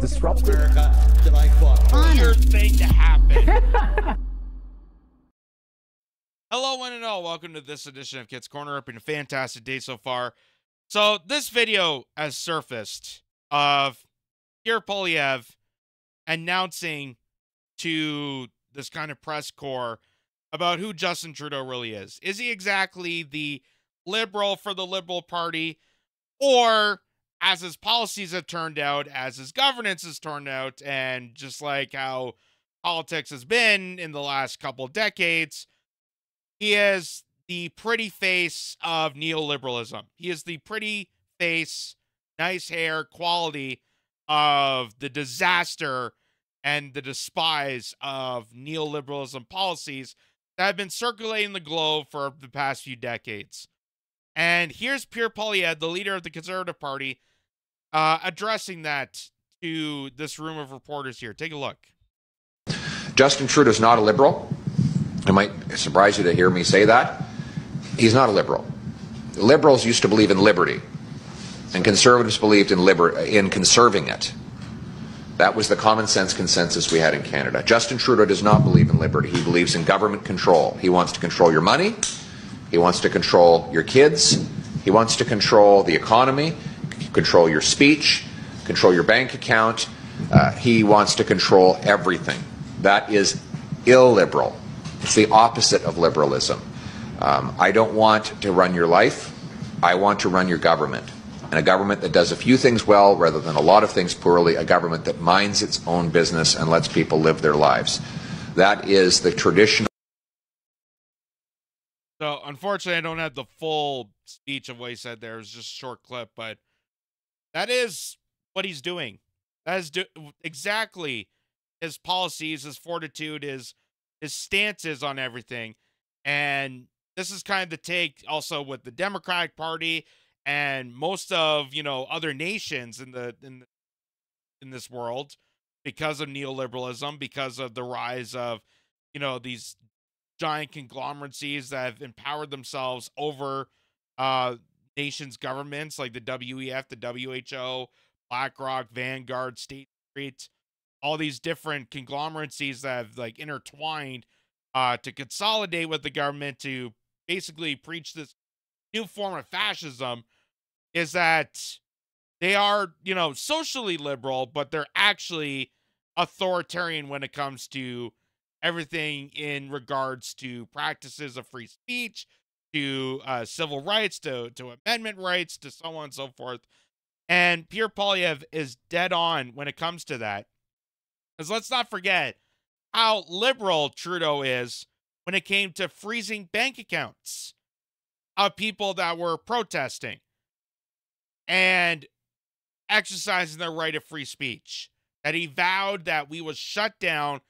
disruptive. America that I fought. Weird thing to happen. Hello, one and all. Welcome to this edition of Kitz Corner. It's been a fantastic day so far. So this video has surfaced of Pierre Poilievre announcing to this kind of press corps about who Justin Trudeau really is. Is he exactly the liberal for the Liberal Party, or as his policies have turned out, as his governance has turned out, and just like how politics has been in the last couple decades, he is the pretty face of neoliberalism. He is the pretty face, nice hair quality of the disaster and the despise of neoliberalism policies that have been circulating the globe for the past few decades. And here's Pierre Poilievre, the leader of the Conservative Party, addressing that to this room of reporters here. Take a look. Justin Trudeau is not a liberal. It might surprise you to hear me say that. He's not a liberal. Liberals used to believe in liberty, and conservatives believed in conserving it. That was the common sense consensus we had in Canada. Justin Trudeau does not believe in liberty. He believes in government control. He wants to control your money. He wants to control your kids. He wants to control the economy, control your speech, control your bank account. He wants to control everything. That is illiberal. It's the opposite of liberalism. I don't want to run your life. I want to run your government. And a government that does a few things well rather than a lot of things poorly, a government that minds its own business and lets people live their lives. That is the traditional. So, unfortunately, I don't have the full speech of what he said there. It was just a short clip, but that is what he's doing. That is exactly his policies, his fortitude, his stances on everything. And this is kind of the take also with the Democratic Party and most of, other nations in this world, because of neoliberalism, because of the rise of, these giant conglomeracies that have empowered themselves over nations' governments like the WEF, the WHO, BlackRock, Vanguard, State Street, all these different conglomeracies that have intertwined to consolidate with the government to basically preach this new form of fascism, is that they are, socially liberal, but they're actually authoritarian when it comes to everything in regards to practices of free speech, to civil rights, to amendment rights, to so on and so forth. And Pierre Poilievre is dead on when it comes to that. Because let's not forget how liberal Trudeau is when it came to freezing bank accounts of people that were protesting and exercising their right of free speech. That he vowed that we would shut down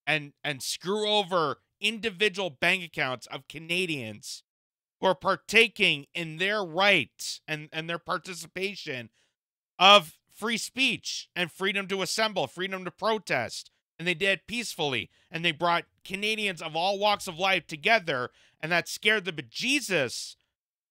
and screw over individual bank accounts of Canadians who are partaking in their right and their participation of free speech and freedom to assemble, freedom to protest. And they did it peacefully. And they brought Canadians of all walks of life together. And that scared the bejesus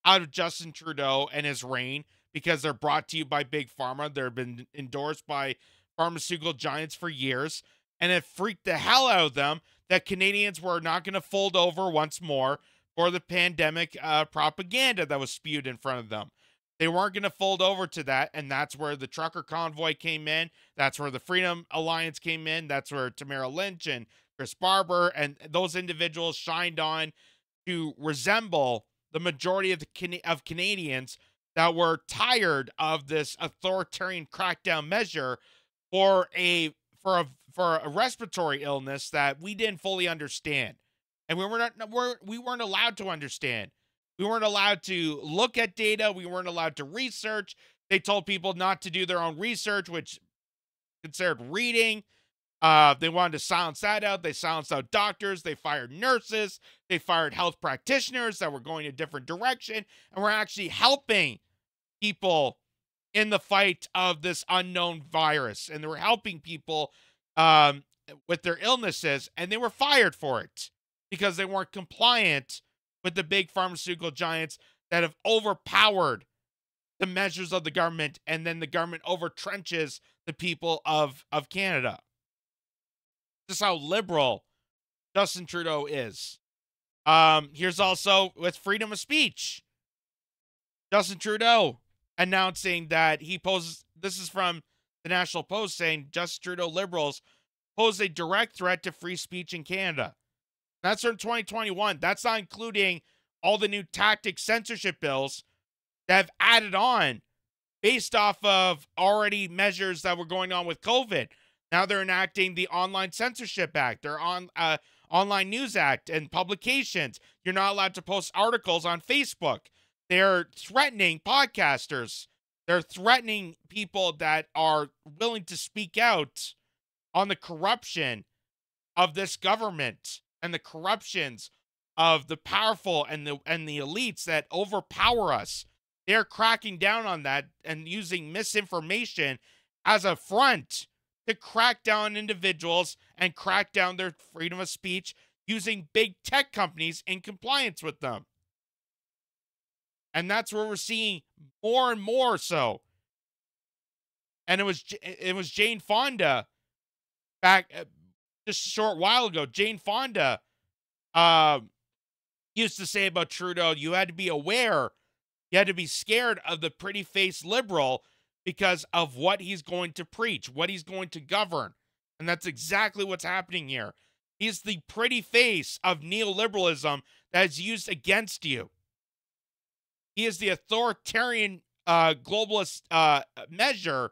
out of Justin Trudeau and his reign, because they're brought to you by Big Pharma. They've been endorsed by pharmaceutical giants for years. And it freaked the hell out of them that Canadians were not going to fold over once more for the pandemic propaganda that was spewed in front of them. They weren't going to fold over to that, and that's where the trucker convoy came in. That's where the Freedom Alliance came in. That's where Tamara Lynch and Chris Barber and those individuals shined on to resemble the majority of Canadians that were tired of this authoritarian crackdown measure for a respiratory illness that we didn't fully understand, and we weren't allowed to understand. We weren't allowed to look at data. We weren't allowed to research. They told people not to do their own research, which considered reading. They wanted to silence that out. They silenced out doctors. They fired nurses. They fired health practitioners that were going a different direction and were actually helping people in the fight of this unknown virus. And they were helping people with their illnesses, and they were fired for it because they weren't compliant with the big pharmaceutical giants that have overpowered the measures of the government, and then the government overtrenches the people of Canada. Just how liberal Justin Trudeau is. Here's also with freedom of speech. Justin Trudeau announcing that he poses, this is from the National Post, saying Justin Trudeau liberals pose a direct threat to free speech in Canada. That's from 2021. That's not including all the new tactic censorship bills that have added on based off of already measures that were going on with COVID. Now they're enacting the Online Censorship Act, their Online News Act, and publications. You're not allowed to post articles on Facebook. They're threatening podcasters. They're threatening people that are willing to speak out on the corruption of this government and the corruptions of the powerful and the elites that overpower us. They're cracking down on that and using misinformation as a front to crack down on individuals and crack down their freedom of speech using big tech companies in compliance with them. And that's where we're seeing more and more so. And it was Jane Fonda back just a short while ago. Jane Fonda used to say about Trudeau, you had to be aware, you had to be scared of the pretty face liberal because of what he's going to preach, what he's going to govern. And that's exactly what's happening here. He's the pretty face of neoliberalism that is used against you. He is the authoritarian globalist measure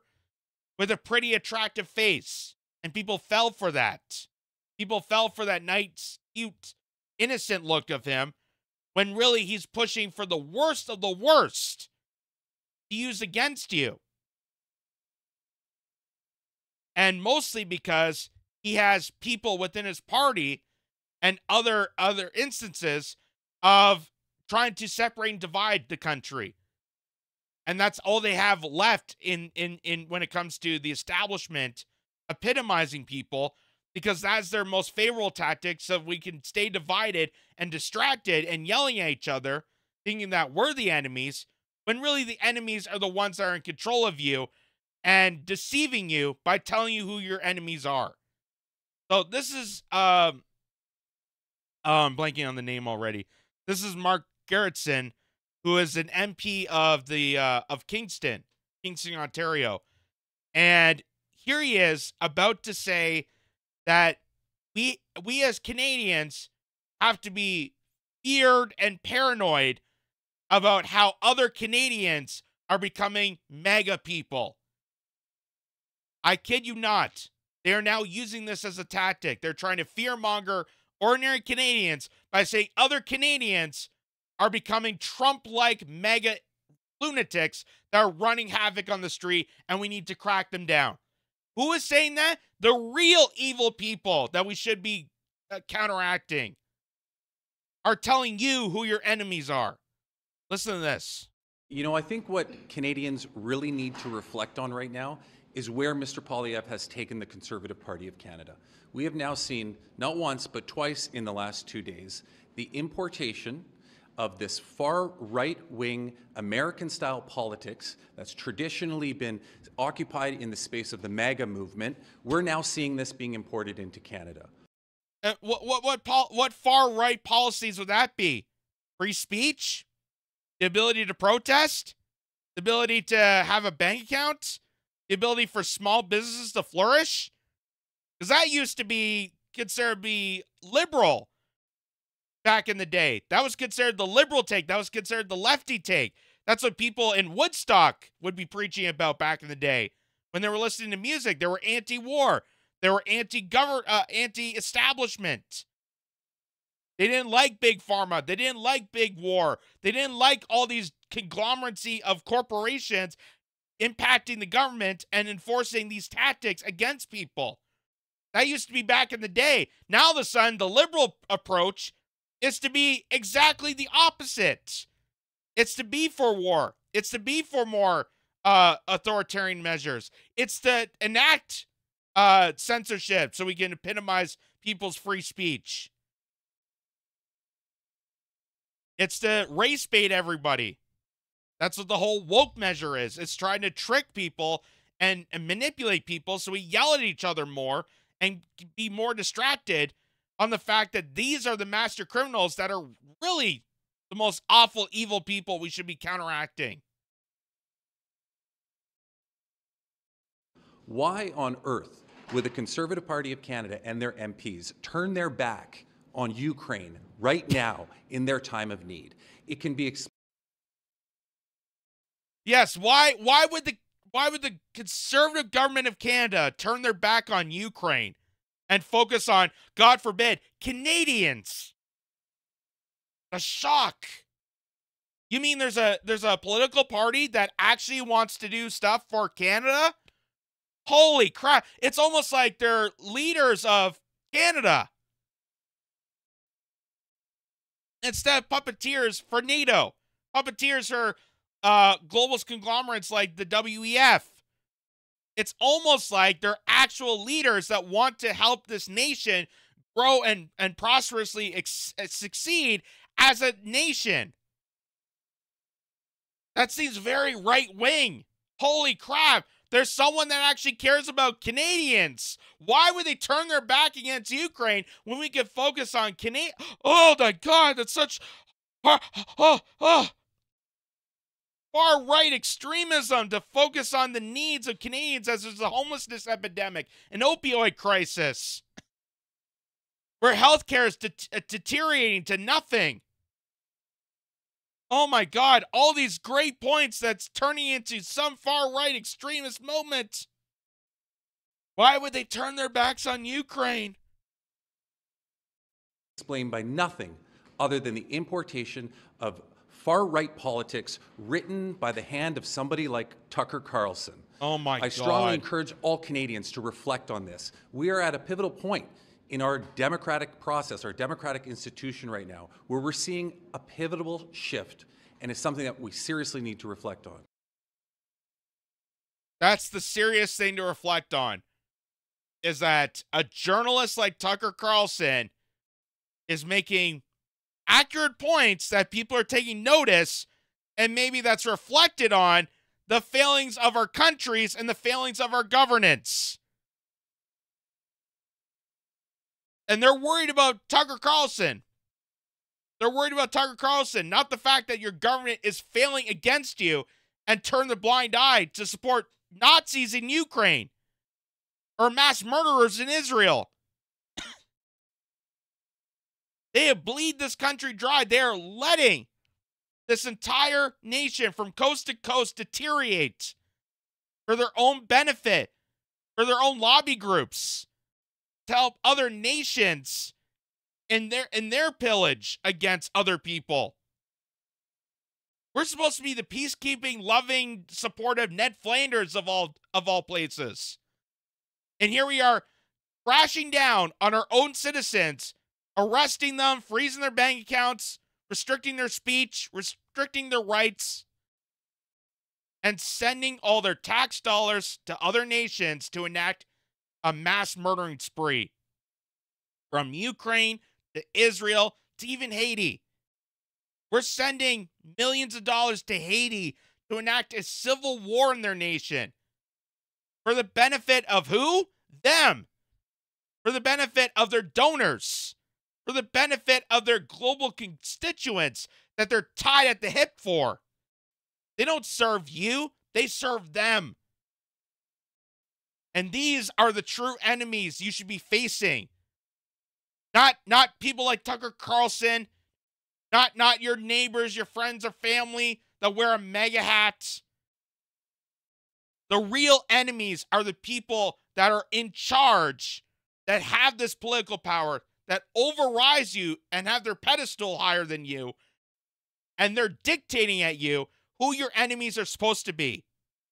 with a pretty attractive face. And people fell for that. People fell for that nice, cute, innocent look of him when really he's pushing for the worst of the worst to use against you. And mostly because he has people within his party and other instances of trying to separate and divide the country. And that's all they have left in when it comes to the establishment epitomizing people, because that's their most favorable tactic, so we can stay divided and distracted and yelling at each other, thinking that we're the enemies, when really the enemies are the ones that are in control of you and deceiving you by telling you who your enemies are. So this is I'm blanking on the name already. This is Mark Gerritsen, who is an MP of the of Kingston, Ontario. And here he is about to say that we as Canadians have to be feared and paranoid about how other Canadians are becoming mega people. I kid you not. They are now using this as a tactic. They're trying to fearmonger ordinary Canadians by saying other Canadians are becoming Trump-like mega lunatics that are running havoc on the street, and we need to crack them down. Who is saying that? The real evil people that we should be counteracting are telling you who your enemies are. Listen to this. You know, I think what Canadians really need to reflect on right now is where Mr. Poilievre has taken the Conservative Party of Canada. We have now seen, not once, but twice in the last 2 days, the importation of this far right-wing American-style politics that's traditionally been occupied in the space of the MAGA movement. We're now seeing this being imported into Canada. What far-right policies would that be? Free speech? The ability to protest? The ability to have a bank account? The ability for small businesses to flourish? Because that used to be considered to be liberal back in the day. That was considered the liberal take. That was considered the lefty take. That's what people in Woodstock would be preaching about back in the day. When they were listening to music, they were anti-war. They were anti-establishment. They didn't like big pharma. They didn't like big war. They didn't like all these conglomeracy of corporations impacting the government and enforcing these tactics against people. That used to be back in the day. Now, all of a sudden, the liberal approach is to be exactly the opposite. It's to be for war. It's to be for more authoritarian measures. It's to enact censorship so we can epitomize people's free speech. It's to race bait everybody. That's what the whole woke measure is. It's trying to trick people and manipulate people, so we yell at each other more and be more distracted on the fact that these are the master criminals that are really the most awful, evil people we should be counteracting. Why on earth would the Conservative Party of Canada and their MPs turn their back on Ukraine right now in their time of need? It can be Yes, why would the Conservative government of Canada turn their back on Ukraine and focus on, God forbid, Canadians? A shock. You mean there's a political party that actually wants to do stuff for Canada? Holy crap. It's almost like they're leaders of Canada instead of puppeteers for NATO. Puppeteers for globalist conglomerates like the WEF. It's almost like they're actual leaders that want to help this nation grow and prosperously succeed as a nation. That seems very right-wing. Holy crap. There's someone that actually cares about Canadians. Why would they turn their back against Ukraine when we could focus on Canada? Oh, my God, that's such far-right extremism to focus on the needs of Canadians as there's a homelessness epidemic, an opioid crisis, where healthcare is deteriorating to nothing. Oh my God, all these great points that's turning into some far-right extremist moment. Why would they turn their backs on Ukraine? explained by nothing other than the importation of far-right politics written by the hand of somebody like Tucker Carlson. Oh my God. I strongly encourage all Canadians to reflect on this. We are at a pivotal point in our democratic process, our democratic institution right now, where we're seeing a pivotal shift, and it's something that we seriously need to reflect on. That's the serious thing to reflect on, is that a journalist like Tucker Carlson is making accurate points that people are taking notice, and maybe that's reflected on the failings of our countries and the failings of our governance. And they're worried about Tucker Carlson. They're worried about Tucker Carlson, not the fact that your government is failing against you and turn the blind eye to support Nazis in Ukraine or mass murderers in Israel. They have bleed this country dry. They are letting this entire nation from coast to coast deteriorate for their own benefit, for their own lobby groups, to help other nations in their pillage against other people. We're supposed to be the peacekeeping, loving, supportive Ned Flanders of all places. And here we are crashing down on our own citizens, arresting them, freezing their bank accounts, restricting their speech, restricting their rights, and sending all their tax dollars to other nations to enact a mass murdering spree. From Ukraine to Israel to even Haiti. We're sending millions of dollars to Haiti to enact a civil war in their nation. For the benefit of who? Them. For the benefit of their donors. For the benefit of their global constituents that they're tied at the hip for. They don't serve you. They serve them. And these are the true enemies you should be facing. Not people like Tucker Carlson. Not your neighbors, your friends, or family that wear a MAGA hat. The real enemies are the people that are in charge, that have this political power, that overrise you and have their pedestal higher than you, and they're dictating at you who your enemies are supposed to be.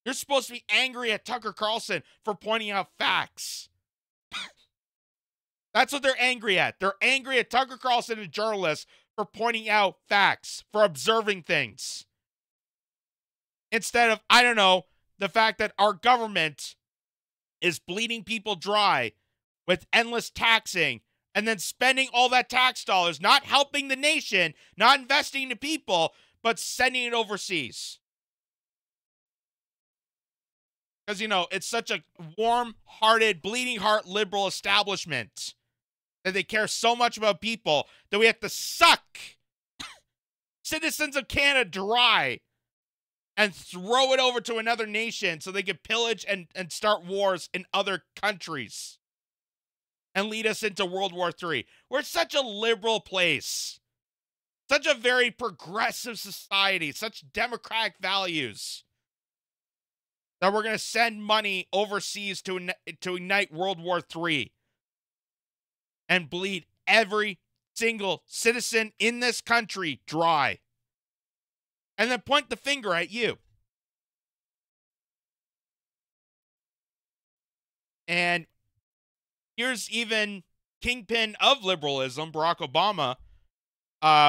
You're supposed to be angry at Tucker Carlson for pointing out facts. That's what they're angry at. They're angry at Tucker Carlson and journalists for pointing out facts, for observing things. Instead of, I don't know, the fact that our government is bleeding people dry with endless taxing and then spending all that tax dollars, not helping the nation, not investing in the people, but sending it overseas. Because, you know, it's such a warm-hearted, bleeding heart liberal establishment that they care so much about people that we have to suck citizens of Canada dry and throw it over to another nation so they can pillage and start wars in other countries and lead us into World War III. We're such a liberal place, such a very progressive society, such democratic values, that we're going to send money overseas to ignite World War III and bleed every single citizen in this country dry. And then point the finger at you. And here's even kingpin of liberalism, Barack Obama,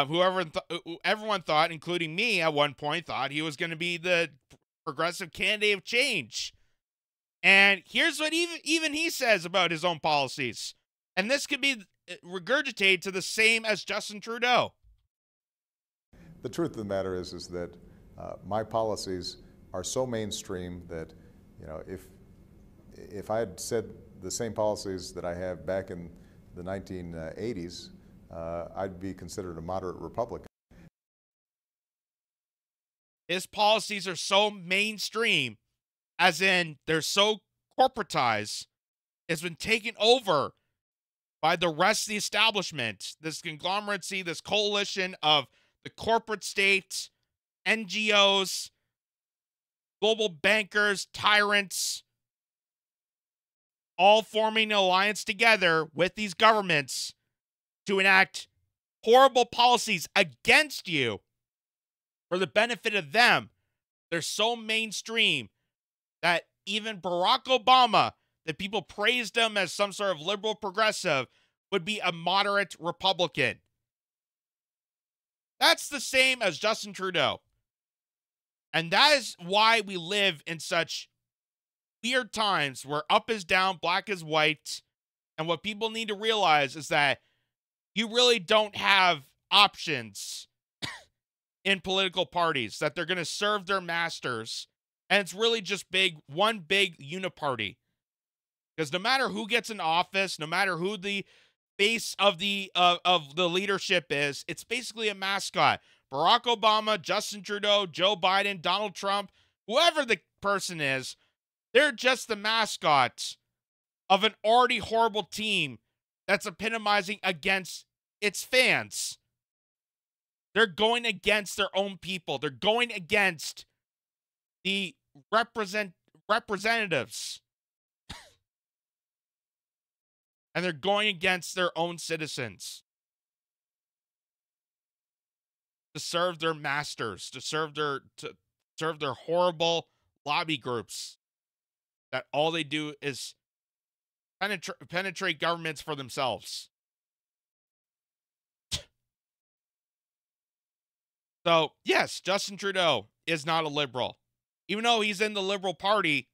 who everyone thought, including me at one point, thought he was going to be the progressive candidate of change. And here's what even he says about his own policies. And this could be regurgitated to the same as Justin Trudeau. The truth of the matter is that my policies are so mainstream that, you know, if I had said the same policies that I have back in the 1980s, I'd be considered a moderate Republican. His policies are so mainstream, as in they're so corporatized, it's been taken over by the rest of the establishment, this conglomeracy, this coalition of the corporate state, NGOs, global bankers, tyrants, all forming an alliance together with these governments to enact horrible policies against you for the benefit of them. They're so mainstream that even Barack Obama, that people praised him as some sort of liberal progressive, would be a moderate Republican. That's the same as Justin Trudeau. And that is why we live in such weird times where up is down, black is white. And what people need to realize is that you really don't have options in political parties, that they're going to serve their masters. And it's really just one big uniparty. Because no matter who gets in office, no matter who the face of the leadership is, it's basically a mascot. Barack Obama, Justin Trudeau, Joe Biden, Donald Trump, whoever the person is, they're just the mascot of an already horrible team that's epitomizing against its fans. They're going against their own people. They're going against the representatives. And they're going against their own citizens to serve their masters, to serve their horrible lobby groups that all they do is penetrate governments for themselves. So, yes, Justin Trudeau is not a liberal. Even though he's in the Liberal Party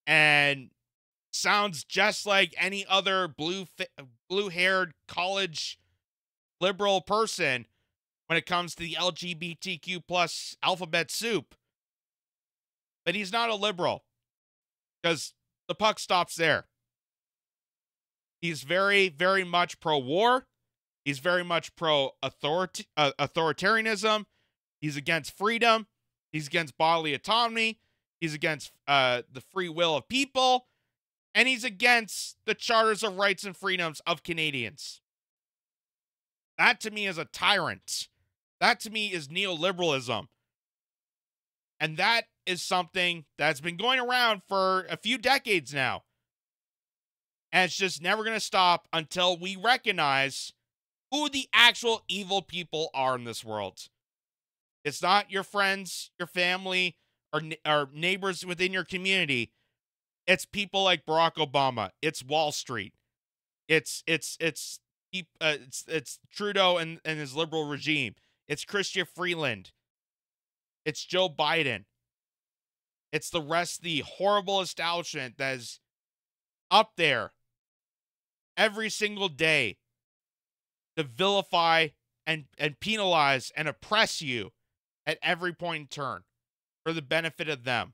and sounds just like any other blue-haired college liberal person when it comes to the LGBTQ plus alphabet soup. But he's not a liberal because the puck stops there. He's very, very much pro-war. He's very much pro-authoritarianism. He's against freedom. He's against bodily autonomy. He's against the free will of people. And he's against the charters of rights and freedoms of Canadians. That to me is a tyrant. That to me is neoliberalism. And that is something that's been going around for a few decades now. And it's just never going to stop until we recognize who the actual evil people are in this world. It's not your friends, your family, or neighbors within your community. It's people like Barack Obama. It's Wall Street. It's Trudeau and his liberal regime. It's Chrystia Freeland. It's Joe Biden. It's the rest of the horrible establishment that is up there every single day to vilify and penalize and oppress you at every point in turn for the benefit of them.